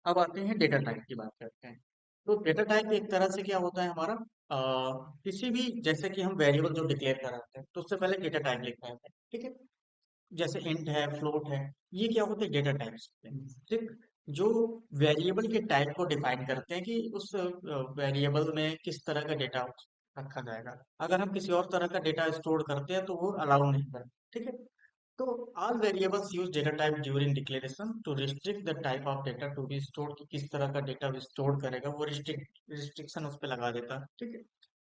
अब आते हैं डेटा टाइप की बात करते हैं। तो डेटा टाइप एक तरह से क्या होता है हमारा, किसी भी, जैसे कि हम वेरिएबल जो डिक्लेयर कराते हैं तो उससे पहले डेटा टाइप लिखना है, ठीक है। जैसे इंट है, फ्लोट है, ये क्या होते हैं, डेटा टाइप्स होते हैं, ठीक। जो वेरिएबल के टाइप को डिफाइन करते हैं कि उस वेरिएबल में किस तरह का डेटा रखा जाएगा। अगर हम किसी और तरह का डेटा स्टोर करते हैं तो वो अलाउ नहीं करते, ठीक है। तो all variables use data type during declaration to restrict the type of data to be stored, कि किस तरह का डेटा स्टोर करेगा वो रिस्ट्रिक्शन उस पर लगा देता है, ठीक है।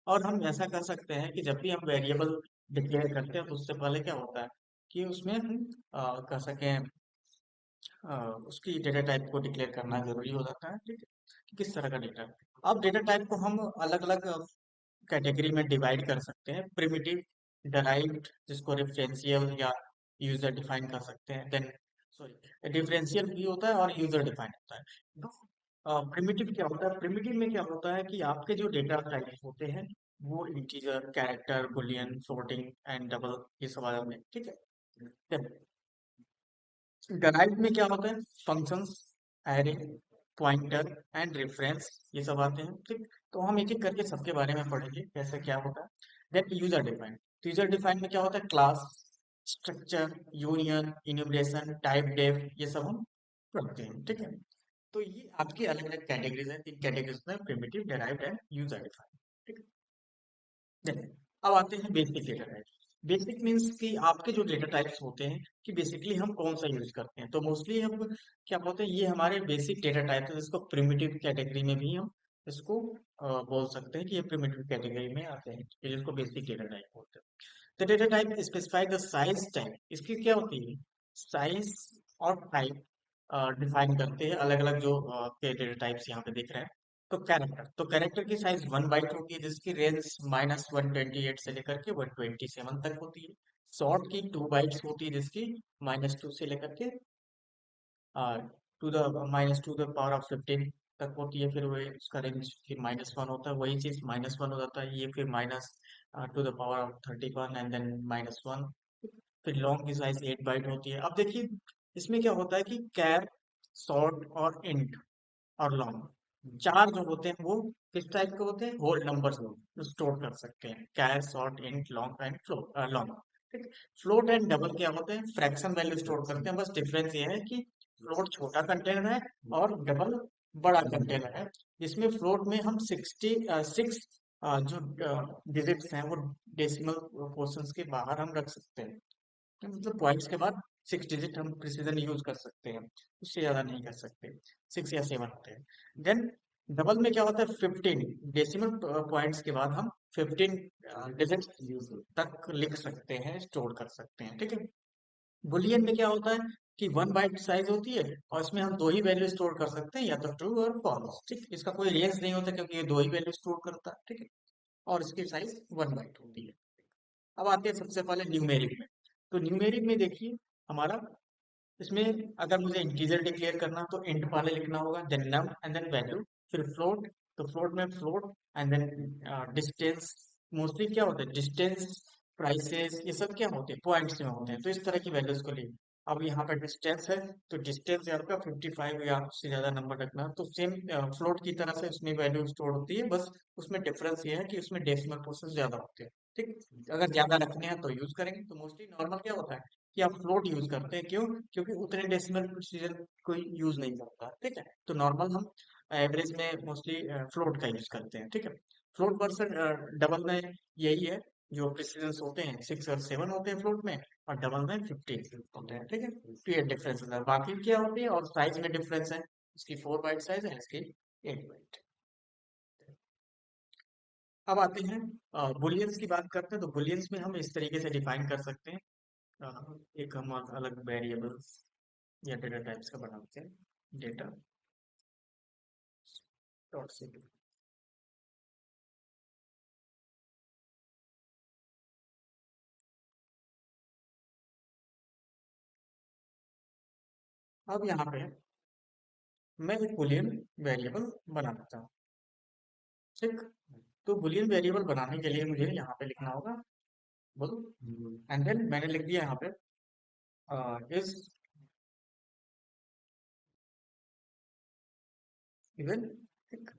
और हम ऐसा कर सकते हैं कि जब भी हम वेरिएबल डिक्लेयर करते हैं तो उससे पहले क्या होता है कि उसमें हम कर सकें, उसकी डेटा टाइप को डिक्लेयर करना जरूरी हो जाता है, ठीक है, कि किस तरह का डेटा। अब डेटा टाइप को हम अलग अलग कैटेगरी में डिवाइड कर सकते हैं। प्रिमिटिव, डराइव्ड, जिसको रेफरेंशियल या यूजर डिफाइन कर सकते हैं। देन सॉरी, डिफरेंशियल भी होता है और यूजर डिफाइन होता है। तो प्रिमिटिव क्या होता है, प्रिमिटिव में क्या होता है कि आपके जो डेटा टाइप्स होते हैं वो integer, character, Boolean, floating and double, ये सब आ जाते हैं, ठीक है। डराइव्ड में क्या होता है, functions, array, pointer and reference, ये सब आते हैं, ठीक। तो हम एक एक करके सबके बारे में पढ़ेंगे कैसे क्या होता है। देन यूजर डिफाइंड, तो यूजर डिफाइंड में क्या होता है, class, structure, union, enumeration, typedef, ये सब हम पढ़ते हैं, ठीक है। तो ये आपकी अलग अलग कैटेगरीज हैं, तीन कैटेगरीज में, primitive, derived and user defined, ठीक है। अब आते हैं basic data type. Basic means कि आपके जो डेटा टाइप्स होते हैं कि बेसिकली हम कौन सा यूज करते हैं। तो मोस्टली हम क्या बोलते हैं, ये हमारे बेसिक डेटा टाइप है, जिसको प्रिमिटिव कैटेगरी में भी हम इसको बोल सकते हैं कि ये प्रिमिटिव कैटेगरी में आते हैं, ये जिसको बेसिक डेटा टाइप बोलते हैं। The data type specify the size type, इसकी क्या होती है, साइज और टाइप डिफाइन करते हैं अलग अलग जो डेटा टाइप्स यहाँ पे दिख रहे हैं। तो कैरेक्टर की साइज 1 बाइट होती है, जिसकी रेंज -128 से लेकर के 127 तक होती है। शॉर्ट की 2 बाइट्स होती है, जिसकी -2 से लेकर के to the -2 the power of 15 तक होती है। फिर वही उसका रेंज फिर -1 होता है, वही चीज -1 हो जाता है, ये फिर -2 the power of 31 and then -1। फिर लॉन्ग की साइज 8 बाइट होती है। अब देखिए इसमें क्या होता है कि कैर, शॉर्ट और इंट और लॉन्ग, चार जो होते हैं वो किस टाइप के होते हैं, होल नंबर्स स्टोर कर सकते हैं, char, short, int, long and long, ठीक। फ्लोट एंड डबल क्या होते हैं, फ्रैक्शन वैल्यू स्टोर करते हैं। बस डिफरेंस ये है कि फ्लोट छोटा कंटेनर है और डबल बड़ा कंटेनर है। इसमें फ्लोट में हम 6 जो डिजिट्स हैं वो डेसिमल पोर्शंस के बाहर हम रख सकते हैं, तो मतलब पॉइंट्स के बाद 6 डिजिट हम प्रिसीजन यूज कर सकते हैं, उससे ज्यादा नहीं कर सकते, 6 या 7 होते हैं। देन डबल में क्या होता है, 15 डेसिमल पॉइंट्स के बाद हम 15 डिजिट तक लिख सकते हैं, स्टोर कर सकते हैं, ठीक है। बुलियन में क्या होता है कि 1 बाइट साइज होती है और इसमें हम दो ही वैल्यू स्टोर कर सकते हैं, या तो ट्रू और फॉल्स, ठीक। इसका कोई रेंज नहीं होता क्योंकि ये दो ही वैल्यू स्टोर करता है, ठीक है। और इसकी साइज 1 बाइट होती है। अब आते हैं सबसे पहले न्यूमेरिक में। तो न्यूमेरिक में देखिए हमारा, इसमें अगर मुझे इंटीजर डिक्लेयर करना तो इंट पहले लिखना होगा, then num and then value, फिर फ्लोट, तो फ्लोट में float and then distance. Mostly क्या होता है, डिस्टेंस, प्राइसेस, ये सब क्या होते हैं, पॉइंट्स में होते हैं, तो इस तरह की वैल्यूज को लिए। अब यहाँ पे डिस्टेंस है तो डिस्टेंस आपका 55 या उससे ज्यादा नंबर रखना, तो सेम फ्लोट की तरह से उसमें वैल्यू स्टोर होती है, बस उसमें डिफरेंस ये है कि उसमें डेसिमल प्रोसेस ज्यादा होते हैं, ठीक। अगर ज्यादा रखने हैं तो यूज करेंगे, तो मोस्टली नॉर्मल क्या होता है कि आप फ्लोट यूज करते हैं, क्यों, क्योंकि उतने डेसिमल प्रोसीजर कोई यूज नहीं करता, ठीक है। तो नॉर्मल हम एवरेज में मोस्टली फ्लोट का यूज करते हैं, ठीक है। फ्लोट वर्सेस डबल में यही है, जो प्रिसीजन होते हैं 6 और 7 होते हैं फ्लोट में, और डबल में 15 होते हैं, ठीक है। तो ये डिफरेंस होता है, बाकी क्या होती है, और साइज में डिफरेंस है, इसकी 4 बाइट साइज है, इसकी 8 बाइट। अब आते हैं बुलियंस की बात करते हैं। तो बुलियंस में हम इस तरीके से डिफाइन कर सकते हैं, एक हम अलग वेरिएबल्स या डेटा टाइप्स का बनाते हैं, डेटा डॉट सी। अब यहाँ पे मैं एक बुलियन वेरिएबल बना देता हूँ, ठीक। तो बुलियन वेरिएबल बनाने के लिए मुझे यहाँ पे लिखना होगा बोल, एंड देन मैंने लिख दिया यहाँ पे इस इवन, ठीक।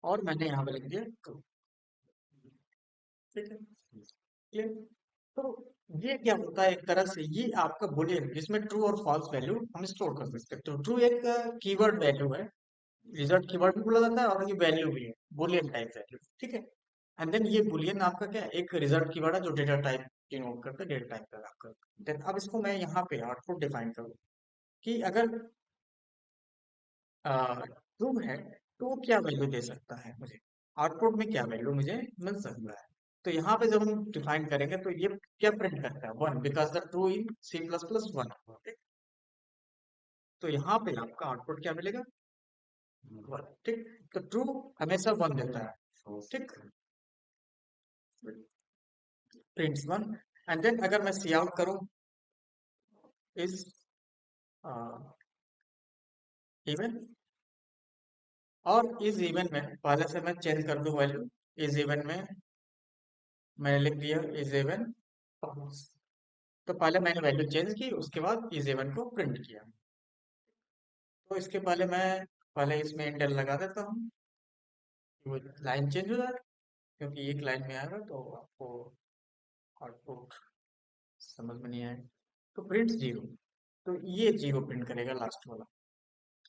और मैंने यहाँ पे लिख दिया ट्रू, ठीक है, क्लियर। तो ये क्या होता है, एक तरह से ये आपका बुलियन जिसमें ट्रू और फॉल्स वैल्यू हम स्टोर कर सकते हैं। तो ट्रू एक कीवर्ड वैल्यू है, रिजल्ट कीवर्ड भी बोला जाता है और ये वैल्यू भी है, बुलियन टाइप वैल्यू, ठीक है। एंड देन ये बुलियन आपका क्या है, एक रिजल्ट कीवर्ड है जो डेटा टाइप डिनोट करता है, डेटा टाइप का आपका। देन अब इसको मैं यहाँ पे आउटपुट डिफाइन करूँ कि अगर ट्रू है तो वो क्या वैल्यू दे सकता है मुझे, आउटपुट में क्या वैल्यू मुझे मिल सकता है। तो यहाँ पे जब हम डिफाइन करेंगे तो ये क्या प्रिंट करता है, one, because the true in C plus plus one. तो यहाँ पे आपका आउटपुट क्या मिलेगा, वन, ठीक। तो ट्रू हमेशा वन देता है, ठीक, प्रिंट्स वन। एंड देन अगर मैं सी आउट करूं इज इवन, और इज इवन में पहले से मैं चेंज कर दूं वैल्यू, इज इवन में मैंने लिख दिया इज इवन फॉल्स। तो पहले मैंने वैल्यू चेंज की, उसके बाद इज इवन को प्रिंट किया। तो इसके पहले मैं पहले इसमें इंटर लगा देता हूँ, वो लाइन चेंज हो जाए, क्योंकि एक लाइन में आएगा तो आपको आउटपुट समझ में नहीं आएगा। तो प्रिंट जीरो, तो ये जीरो प्रिंट करेगा लास्ट वाला।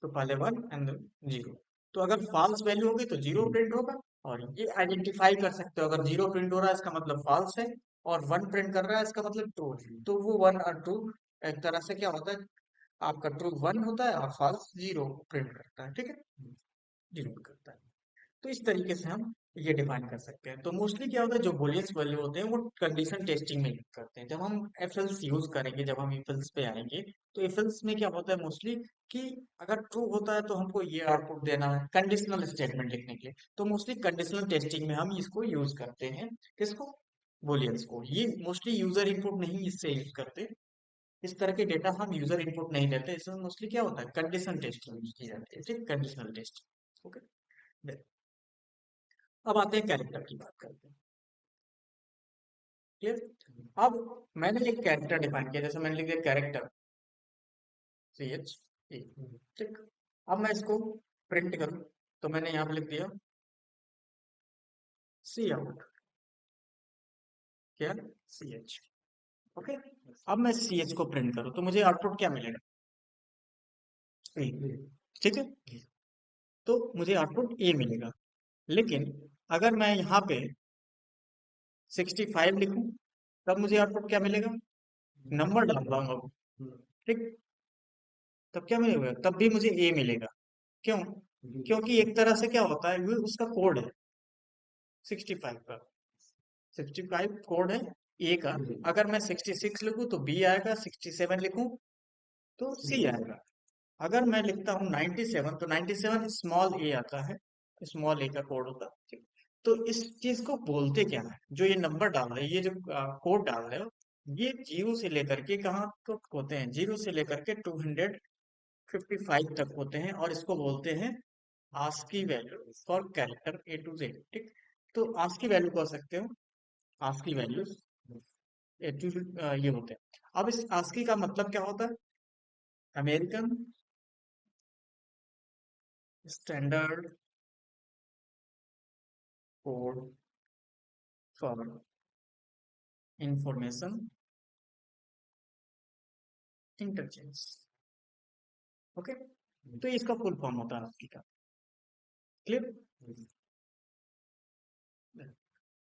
तो पहले वन एंड जीरो। तो अगर फॉल्स वैल्यू होगी तो जीरो प्रिंट होगा। और ये आइडेंटिफाई कर सकते हो, अगर जीरो प्रिंट हो रहा है इसका मतलब फॉल्स है, और वन प्रिंट कर रहा है इसका मतलब ट्रू है। तो वो वन और ट्रू एक तरह से क्या होता है, आपका ट्रू वन होता है और फॉल्स जीरो प्रिंट करता है, ठीक है, जीरो करता है। तो इस तरीके से हम ये डिफाइन कर सकते हैं। तो मोस्टली क्या होता है, जो बुलियंस वैल्यू होते हैं वो कंडीशन टेस्टिंग में यूज करते हैं। जब हम एफ एल्स यूज करेंगे, जब हम इफ एल्स पे आएंगे, तो इफ एल्स में क्या होता है मोस्टली कि अगर ट्रू होता है तो हमको ये आउटपुट देना है, कंडीशनल स्टेटमेंट लिखने के लिए। तो मोस्टली कंडीशनल टेस्टिंग में हम इसको यूज करते हैं, किसको, बुलियंस को। ये मोस्टली यूजर इनपुट नहीं इससे यूज करते, इस तरह के डेटा हम यूजर इनपुट नहीं देते। इसमें मोस्टली क्या होता है, कंडीशन टेस्ट यूज की जाती है, ठीक, कंडीशनल टेस्ट। ओके, अब आते हैं कैरेक्टर की बात करते हैं, क्लियर। अब मैंने एक कैरेक्टर डिफाइन किया, जैसे मैंने लिख दिया कैरेक्टर सी एच ई, ठीक। अब मैं इसको प्रिंट करूं तो मैंने यहाँ पे लिख दिया सी आउट, क्या, सी एच, ओके। अब मैं सी एच को प्रिंट करूं तो मुझे आउटपुट क्या मिलेगा, ए, ठीक है। तो मुझे आउटपुट ए मिलेगा। लेकिन अगर मैं यहाँ पे 65 लिखूं तब मुझे आउटपुट क्या मिलेगा, नंबर डाल दूंगा, ठीक। तब क्या मिलेगा, तब भी मुझे ए मिलेगा। क्यों, क्योंकि एक तरह से क्या होता है, ये उसका कोड है 65 का, 65 कोड है ए का। अगर मैं 66 लिखूं तो बी आएगा, 67 लिखूं तो सी आएगा। अगर मैं लिखता हूँ 97 तो 97 स्मॉल ए आता है, स्मॉल ए का कोड होता है, ठीक। तो इस चीज को बोलते क्या है, जो ये नंबर डाल रहे हैं, ये जो कोड डाल रहे हो, ये जीरो से लेकर के कहाँ तक होते हैं, जीरो से लेकर के 255 तक होते हैं, और इसको बोलते हैं ASCII value for character A to Z, ठीक। तो आस्की वैल्यू कह सकते हो, आस्की वैल्यू ए टू ये होते हैं। अब इस आस्की का मतलब क्या होता है, American standard code for information interchange, okay. तो ये इसका फुल फॉर्म होता है आस्की का, क्लियर।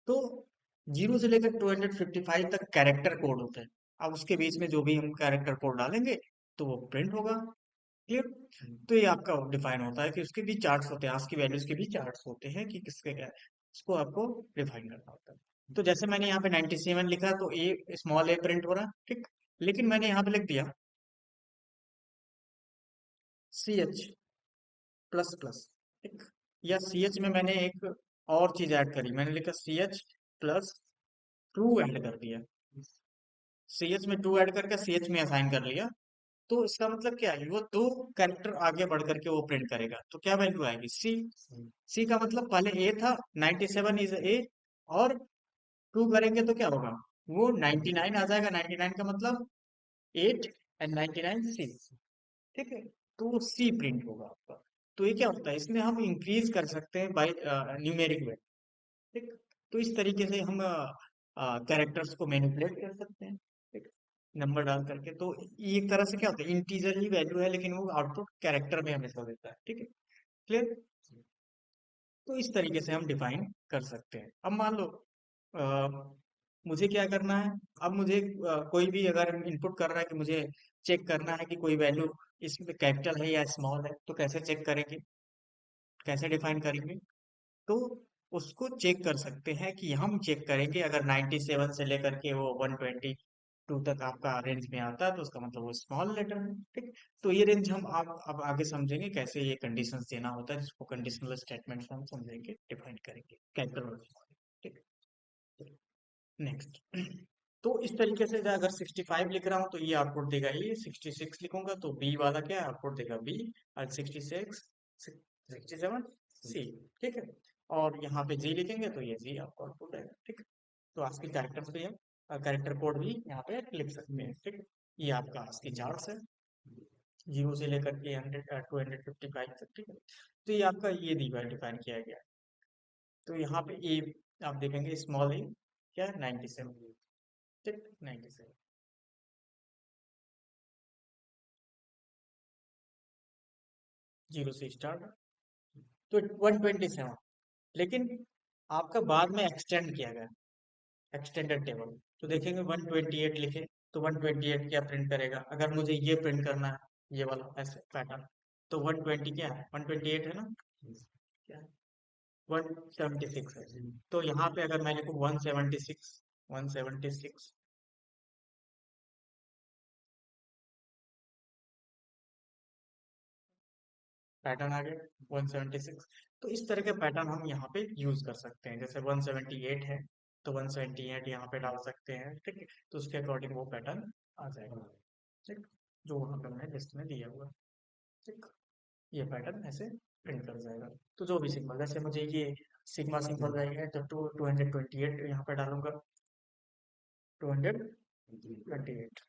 तो जीरो से लेकर 255 तक कैरेक्टर कोड होते हैं। अब उसके बीच में जो भी हम कैरेक्टर कोड डालेंगे तो वो प्रिंट होगा, क्लियर। तो ये आपका डिफाइन होता है कि उसके भी चार्ट्स होते हैं, आज की वैल्यूज के भी चार्ट्स होते हैं कि किसके क्या है, इसको आपको डिफाइन करना होता है। तो जैसे मैंने यहाँ पे 97 लिखा तो ए, स्मॉल ए प्रिंट हो रहा है, ठीक। लेकिन मैंने यहाँ पे लिख दिया सी एच प्लस प्लस, ठीक। या सी एच में मैंने एक और चीज ऐड करी, मैंने लिखा C H plus true add कर दिया, सी एच में ट्रू ऐड करके सी एच में असाइन कर लिया। तो इसका मतलब क्या है, वो दो कैरेक्टर आगे बढ़ करके वो प्रिंट करेगा, तो क्या वैल्यू आएगी, सी। सी का मतलब पहले ए था, 97 इज ए, और टू करेंगे तो क्या होगा, वो 99 आ जाएगा, 99 का मतलब 8 एंड 99 सी, ठीक है। तो वो सी प्रिंट होगा आपका। तो ये क्या होता है, इसमें हम इंक्रीज कर सकते हैं बाय न्यूमेरिक वैल्यू। ठीक। तो इस तरीके से हम कैरेक्टर्स को मैनिपुलेट कर सकते हैं। ठीक। नंबर डाल करके, तो ये एक तरह से क्या होता है, इंटीजर ही वैल्यू है लेकिन वो आउटपुट कैरेक्टर में हमेशा देता है। ठीक है, क्लियर। तो इस तरीके से हम डिफाइन कर सकते हैं। अब मान लो मुझे क्या करना है, अब मुझे कोई भी अगर इनपुट कर रहा है कि मुझे चेक करना है कि कोई वैल्यू इसमें कैपिटल है या स्मॉल है, तो कैसे चेक करेंगे, कैसे डिफाइन करेंगे। तो उसको चेक कर सकते हैं कि हम चेक करेंगे अगर 97 से लेकर के वो 122 तक आपका रेंज में आता है तो उसका मतलब वो स्मॉल लेटर है। ठीक। तो ये रेंज हम आप अब आगे समझेंगे कैसे ये कंडीशंस देना होता है, जिसको कंडीशनल स्टेटमेंट हम समझेंगे, डिफाइन करेंगे कैपिटल और स्मॉल। ठीक। नेक्स्ट। तो इस तरीके से अगर 65 लिख रहा हूँ तो ये आउटपुट देगा, ये 66 लिखूंगा तो बी वाला क्या आउटपुट देगा, बी। और 66 67 सी। ठीक है। और यहाँ पे जी लिखेंगे तो ये जी आपको आउटपुट आएगा। ठीक है। तो आपकी कैरेक्टर पे हम कैरेक्टर कोड भी यहाँ पे लिख सकते हैं। ठीक है। ये आपका ASCII चार्ट है, 0 से लेकर के 255 तक। ठीक है। तो ये आपका ये डिफाइन किया गया है। तो यहाँ पे ए आप देखेंगे स्मॉल ए क्या है, 97। ठीक, 97। 0 से स्टार्ट, तो 127। लेकिन आपका बाद में एक्सटेंड किया गया, एक्सटेंडेड टेबल। तो देखेंगे 128 लिखे तो 128 क्या प्रिंट करेगा, अगर मुझे ये प्रिंट करना है ये वाला ऐसे पैटर्न, तो 120 क्या है, 128 है ना, क्या है, 176 है। तो यहाँ पे अगर मैं लिखूँ 176, 176 पैटर्न आ गया 176। तो इस तरह के पैटर्न हम यहाँ पे यूज कर सकते हैं, जैसे 178 है तो 178 यहाँ पे डाल सकते हैं। ठीक है। तो उसके अकॉर्डिंग वो पैटर्न आ जाएगा। ठीक। जो वहाँ पे हमने लिस्ट में दिया हुआ। ठीक। ये पैटर्न ऐसे प्रिंट कर जाएगा। तो जो भी सिग्मा, जैसे मुझे ये सिग्मा सिंपल रहेगा तो 228 यहाँ पे डालूंगा, 228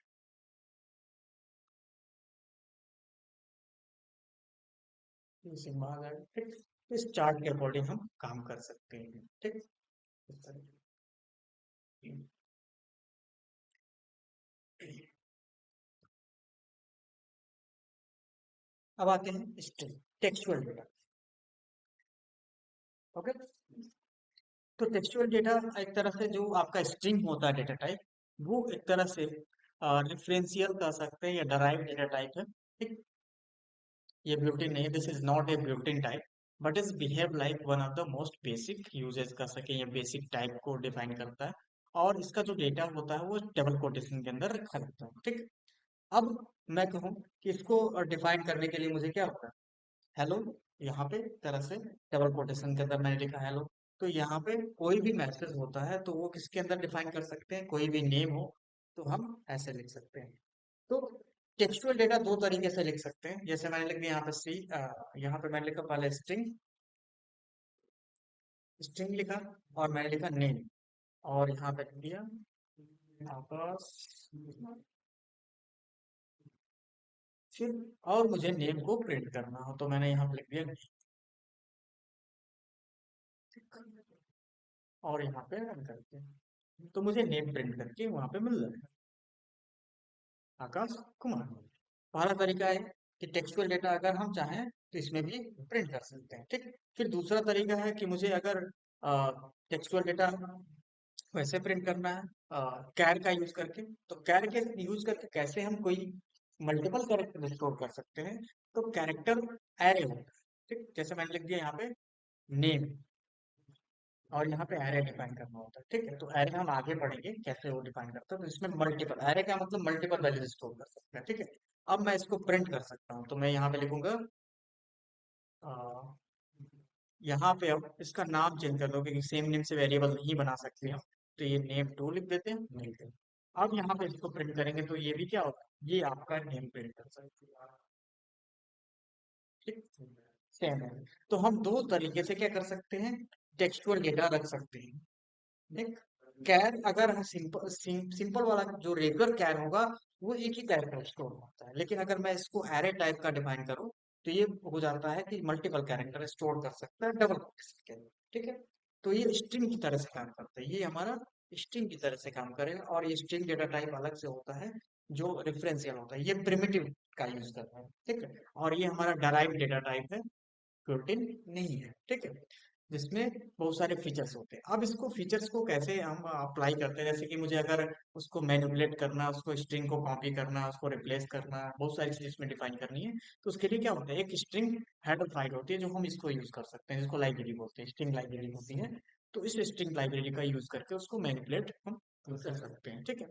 ये सिग्मा आ जाएगा। ठीक। तो इस चार्ट के अकॉर्डिंग हम काम कर सकते हैं। ठीक। इस तरह की। अब आते हैं स्ट्रिंग, टेक्सचुअल डेटा। ओके। तो टेक्सचुअल डेटा एक तरह से जो आपका स्ट्रिंग होता है डेटा टाइप, वो एक तरह से डिफरेंशियल कह सकते हैं या डराइव डेटा टाइप है। ठीक। ये ब्यूटिन नहीं, this is not a built in type, but is behave like one of the most basic uses कर सके, ये बेसिक टाइप को डिफाइन करता है। और इसका जो डेटा होता है वो डबल कोटेशन के अंदर रखा रहता है। ठीक। अब मैं कहूँ कि इसको डिफाइन करने के लिए मुझे क्या होता है, हेलो, यहाँ पे तरह से डबल कोटेशन के अंदर मैंने लिखा हेलो। तो यहाँ पे कोई भी मैसेज होता है तो वो किसके अंदर डिफाइन कर सकते हैं, कोई भी नेम हो तो हम ऐसे लिख सकते हैं। तो टेक्सचुअल डेटा दो तरीके से लिख सकते हैं, जैसे मैंने लिख दिया यहाँ पे सी, यहाँ पे मैंने लिखा पहले स्ट्रिंग, स्ट्रिंग लिखा, और मैंने लिखा नेम, और यहाँ पे लिख दिया आकाश, फिर और मुझे नेम को प्रिंट करना हो तो मैंने यहाँ पे लिख दिया name, और यहाँ पे रन करते हैं तो मुझे नेम प्रिंट करके वहां पे मिल जाएगा, आकाश कुमार। पहला तरीका है कि टेक्सचुअल डेटा अगर हम चाहें तो इसमें भी प्रिंट कर सकते हैं। ठीक। फिर दूसरा तरीका है कि मुझे अगर टेक्सचुअल डेटा वैसे प्रिंट करना है कैर का यूज करके, तो कैर के यूज करके कैसे हम कोई मल्टीपल कैरेक्टर स्टोर कर सकते हैं, तो कैरेक्टर एरे होता है। ठीक। जैसे मैंने लिख दिया यहाँ पे नेम, और यहाँ पे एरे डिफाइन करना होता है। ठीक है। तो एरे हम आगे पढ़ेंगे कैसे वो डिफाइन करते हैं, तो इसमें मल्टीपल एरे का मतलब मल्टीपल वैल्यूज स्टोर कर सकते हैं। ठीक है। अब मैं इसको प्रिंट कर सकता हूँ तो मैं यहाँ पे लिखूंगा अ, यहाँ पे अब इसका नाम चेंज कर दो क्योंकि सेम नेम से वेरिएबल नहीं बना सकते हम, तो ये नेम टू लिख देते हैं, नहीं देते। अब यहाँ पे इसको प्रिंट करेंगे तो ये भी क्या होगा, ये आपका नेम प्रिंट कर सकते हैं। ठीक। सेम है। तो हम दो तरीके से क्या कर सकते हैं, टेक्सचुअल डेटा रख सकते हैं। एक कैर, अगर सिंपल सिंपल वाला जो रेगुलर कैर होगा वो एक ही कैरेक्टर स्टोर होता है, लेकिन अगर मैं इसको एरे टाइप का डिफाइन करूँ तो ये हो जाता है कि मल्टीपल कैरेक्टर स्टोर कर सकता है डबल कोटेशन के अंदर, ठीक है। तो ये स्ट्रिंग की तरह से काम करता है, ये हमारा स्ट्रिंग की तरह से काम करेगा। और ये स्ट्रिंग डेटा टाइप अलग से होता है जो रेफरेंशियल होता है, ये प्रिमिटिव का यूज करता है, ठीक है। और ये हमारा डराइव डेटा टाइप है, प्रोटीन नहीं है, ठीक है। जिसमें बहुत सारे फीचर्स होते हैं। अब इसको फीचर्स को कैसे हम अप्लाई करते हैं, जैसे कि मुझे अगर उसको मैनिपुलेट करना, उसको स्ट्रिंग को कॉपी करना, उसको रिप्लेस करना, बहुत सारी चीजें इसमें डिफाइन करनी है। तो उसके लिए क्या होता है, एक स्ट्रिंग हेडर फाइल होती है जो हम इसको यूज कर सकते हैं, जिसको लाइब्रेरी बोलते हैं, स्ट्रिंग लाइब्रेरी होती है। तो इस स्ट्रिंग लाइब्रेरी का यूज करके उसको मैनिपुलेट हम कर सकते हैं, ठीक है।